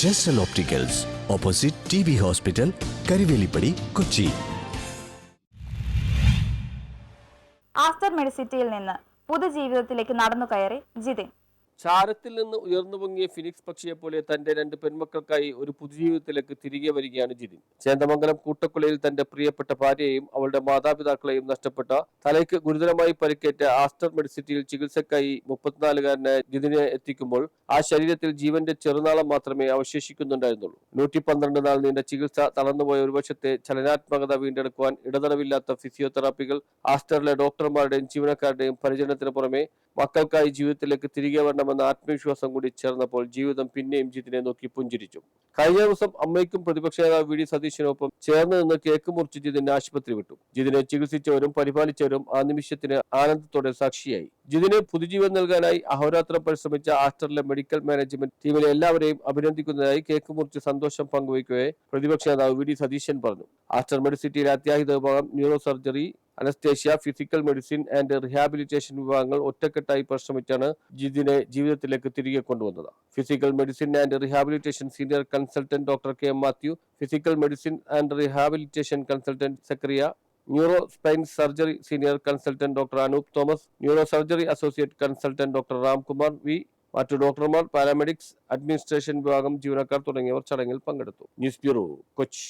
ജെസ്റ്റൽ opticals, opposite TB hospital, Karivelippady, Kochi. Aster മെഡിസിറ്റിയിൽ നിന്ന് പുതുജീവിതത്തിലേക്ക് നടന്നു കയറി ജിതിൻ. ചാരത്തിൽ നിന്ന് ഉയർന്നു പൊങ്ങിയ ഫിനിക്സ് പക്ഷിയെ പോലെ തന്റെ 2 പെൺമക്കൾക്കായി ഒരു പുതുജീവിതത്തിലേക്ക് തിരികെ വരികയാണ് ജിതിൻ. ചേന്ദമംഗലം കൂട്ടക്കൊലയിൽ തന്റെ പ്രിയപ്പെട്ട ഭാര്യയെയും അവളുടെ മാതാപിതാക്കളെയും നഷ്ടപ്പെട്ട, തലയ്ക്ക് ഗുരുതരമായി പരിക്കേറ്റ ആസ്റ്റർ മെഡിസിറ്റിയിൽ ചികിത്സക്കായി 34-കാരനായ ജിതിനെ എത്തിക്കുമ്പോൾ ആ ശരീരത്തിൽ ജീവന്റെ ചെറുനാളം മാത്രമേ അവശേഷിക്കുന്നുണ്ടായിരുന്നുള്ളൂ. 112 നാൾ നീണ്ട ചികിത്സ, തളർന്നുപോയ ഒരു വശത്തെ ചലനാത്മകത വീണ്ടെടുക്കുവാൻ ഇടതടവില്ലാത്ത ഫിസിയോതെറാപ്പികൾ, ആസ്റ്ററിലെ ഡോക്ടർമാരുടെയും ജീവനക്കാരുടെയും പരിചരണത്തിന് പുറമെ മക്കൾക്കായി ജീവിതത്തിലേക്ക് തിരികെ വരണമെന്ന ആത്മവിശ്വാസം കൂടി ചേർന്നപ്പോൾ ജീവിതം പിന്നെയും ജിതിനെ നോക്കി പുഞ്ചിരിച്ചു. കഴിഞ്ഞ ദിവസം അമ്മയ്ക്കും പ്രതിപക്ഷ നേതാവ് VD സതീശനൊപ്പം ചേർന്ന് നിന്ന് കേക്ക് മുറിച്ച് ജിതിനെ ആശുപത്രി വിട്ടു. ജിതിനെ ചികിത്സിച്ചവരും പരിപാലിച്ചവരും ആ നിമിഷത്തിന് ആനന്ദത്തോടെ സാക്ഷിയായി. ജിതിന് പുതുജീവൻ നൽകാനായി അഹോരാത്രം പരിശ്രമിച്ച ആസ്റ്ററിലെ മെഡിക്കൽ മാനേജ്മെന്റ് ടീമിലെ എല്ലാവരെയും അഭിനന്ദിക്കുന്നതായി കേക്ക് മുറിച്ച് സന്തോഷം പങ്കുവയ്ക്കവേ പ്രതിപക്ഷ നേതാവ് VD സതീശൻ പറഞ്ഞു. ആസ്റ്റർ മെഡിസിറ്റിയിലെ അത്യാഹിത വിഭാഗം, neuro surgery, anaesthesia, physical medicine and rehabilitation വിഭാഗങ്ങൾ ഒറ്റക്കെട്ടായി പരിശ്രമിച്ചാണ് ജിതിനെ ജീവിതത്തിലേക്ക് തിരികെ കൊണ്ടുവന്നത്. Physical medicine and rehabilitation senior consultant doctor KM Mathew, physical medicine and rehabilitation consultant Zachariah, neuro spine surgery senior consultant doctor Anoop Thomas, neuro surgery associate consultant doctor Ramkumar V, മറ്റു ഡോക്ടർമാർ, paramedics, administration വിഭാഗം ജീവനക്കാർ തുടങ്ങിയവർ ചടങ്ങിൽ പങ്കെടുത്തു. News bureau, Kochi.